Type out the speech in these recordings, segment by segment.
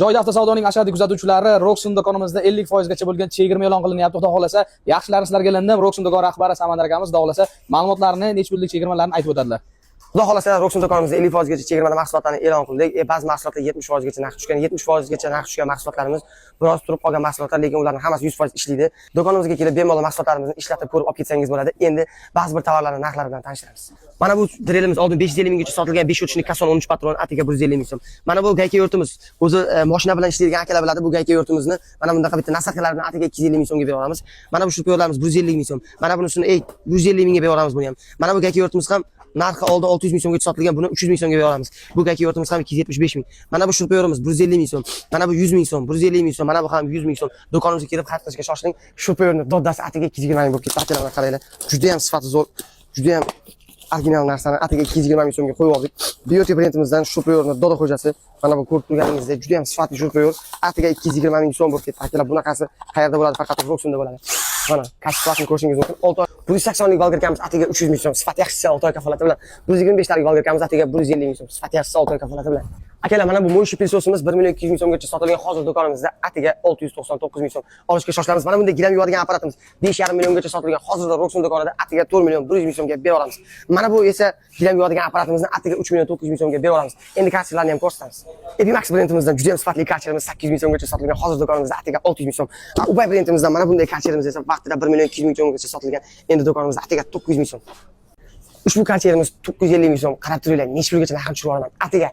Joyda avtosavdoning ashaddiy kuzatuvchilari Roxon do'konimizda 50% gacha bo'lgan chegirma e'lon qilinyapti. Xudo xolasa, yaxshilari sizlarga ilindim. Roxon do'kon rahbari Samandar akamiz xudo xolasa ma'lumotlarni, necha pullik chegirmalarni aytib o'tadilar. Xudo xolasa Roxon do'konimizda 50% gacha chegirmada mahsulotlarni e'lon qildik. Ba'zi mahsulotlar 70% gacha narx tushgan, 70% gacha narx tushgan mahsulotlarimiz biroz turib qolgan mahsulotlar, lekin ularning hammasi 100% ishlaydi. Do'konimizga kelib bemalol mahsulotlarimizni ishlatib ko'rib olib ketsangiz bo'ladi. Endi ba'zi bir tovarlarning narxlari bilan tanishamiz. Mana bu drelimiz oldin 550 minggacha sotilgan 5 o'tishlik kasson 13 patron atiga 150 ming so'm. Mana bu gayka yurtimiz. O'zi mashina bilan ishlaydigan akalar biladi, bu gayka yurtimizni mana bundaqa bitta nasarkalar bilan atiga 250 ming so'mga beramiz. Mana bu shurpiyorlarimiz 150 ming so'm. Mana bunisini 150 mingga beramiz buni ham. Mana bu gayka yurtimiz ham narxi oldi 600 ming so'mga sotilgan, buni 300 ming so'mga beramiz. Bu gayka yurtimiz ham 275 ming. Mana bu shurpiyorimiz 150 ming so'm. Mana bu 100 ming so'm, 150 ming so'm, mana bu ham 100 ming so'm. Do'konimizga kelib xarid qilishga shoshiling. Shurpiyorni doddasi atiga 220 ming bo'lib ketdi. Akalarga qaranglar. Juda ham sifati zo'r, juda ham original narsani atiga 220 ming so'mga qo'yib oldik. Beauty brendimizdan shurpiyorni Dodo xo'jasi, mana bu ko'rib turganingizdek juda ham sifatli shurpiyor atiga 220 ming so'm bo'lib ketdi. Akalar bunaqasi qayerda bo'ladi? Faqat Roxonda bo'ladi. Mana kashflasini ko'rishingiz mumkin. 180 lik balgirkamiz atiga 300 ming so'm, sifat yaxshisi 6 oy kafolati bilan. 125 lik balgirkamiz atiga 150 ming so'm, sifat yaxshisi 6 oy kafolati bilan. Akalar, mana bu mo'yshi pilsosimiz 1 million 200 ming so'mgacha sotilgan, hozir do'konimizda atiga 699 ming so'm olishga shoshilamiz. Mana bunday gilam yuvadigan apparatimiz 5,5 milliongacha sotilgan, hozirda Roxon do'konida atiga 4 million 100 ming so'mga beramiz. Mana bu esa gilam yuvadigan apparatimizni atiga 3 million 900 ming so'mga beramiz. Endi kartchalarni ham ko'rsatamiz. Epimax brendimizdan juda ham sifatli kartchalarimiz 800 ming so'mgacha sotilgan, hozir do'konimizda atiga 600 ming so'm. Ubay brendimizdan mana bunday kartchalarimiz esa vaqtida 1 million 200 ming so'mgacha sotilgan, endi do'konimizda atiga 900 ming so'm. Ushbu kartchalarimiz 950 ming so'm. Qarab turinglar, necha pulgacha narxini tushirib olaman. Atiga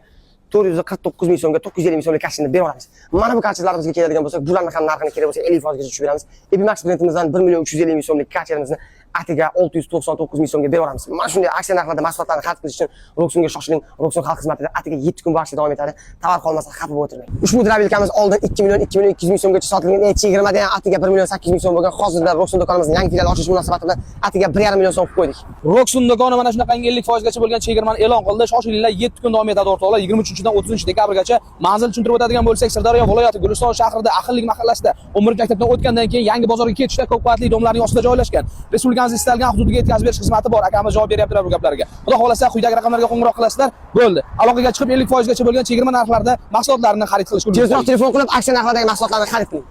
449 ming so'mga 950 ming so'mlik kartchani berib olamiz. Mana bu kartchalarimizga keladigan bo'lsak, bularning ham narxini kerak bo'lsa 50% gacha tushirib beramiz. Epimax brendimizdan 1 million 350 ming so'mlik kartchalarimizni atiga 699 ming so'mga berib olamiz. Mana shunday aksiya narxlarda mahsulotlarni xarid qilish uchun Roxonga shoshiling. Roxon xalq xizmatida atiga 7 kun vaqt davom etadi. Tovar qolmasa xafa bo'lib o'tirmang. Ushbu drabilkamiz oldin 2 million 200 ming so'mgacha sotilgan, chegirmada ham atiga 1 million 800 ming so'm bo'lgan. Hozirda Roxon do'konimizning yangi filiali ochish munosabati bilan atiga 1,5 million so'm qo'ydik. Roxon do'koni mana shunaqangi 50% gacha bo'lgan chegirmani e'lon qildi. Shoshilinglar, 7 kun davom etadi o'rtoqlar. 23-dan 30-dekabrgacha. Manzil tushuntirib o'tadigan bo'lsak, Sirdaryo viloyati Guliston shahrida Ahillik mahallasida Umr maktabdan o'tgandan keyin yangi bozorga ketishda ko'p qavatli domlarning ostida joylashgan. Respublikamizning istalgan hududiga yetkazib berish xizmati bor. Akamiz javob beryaptilar bu gaplarga. Xudo xolasa quyidagi raqamlarga qo'ng'iroq qilasizlar. Bo'ldi. Aloqaga chiqib 50% gacha bo'lgan chegirma narxlarida mahsulotlarni xarid qilish. Tezroq telefon qilib aksiya narxlaridagi mahsulotlarni xarid qiling.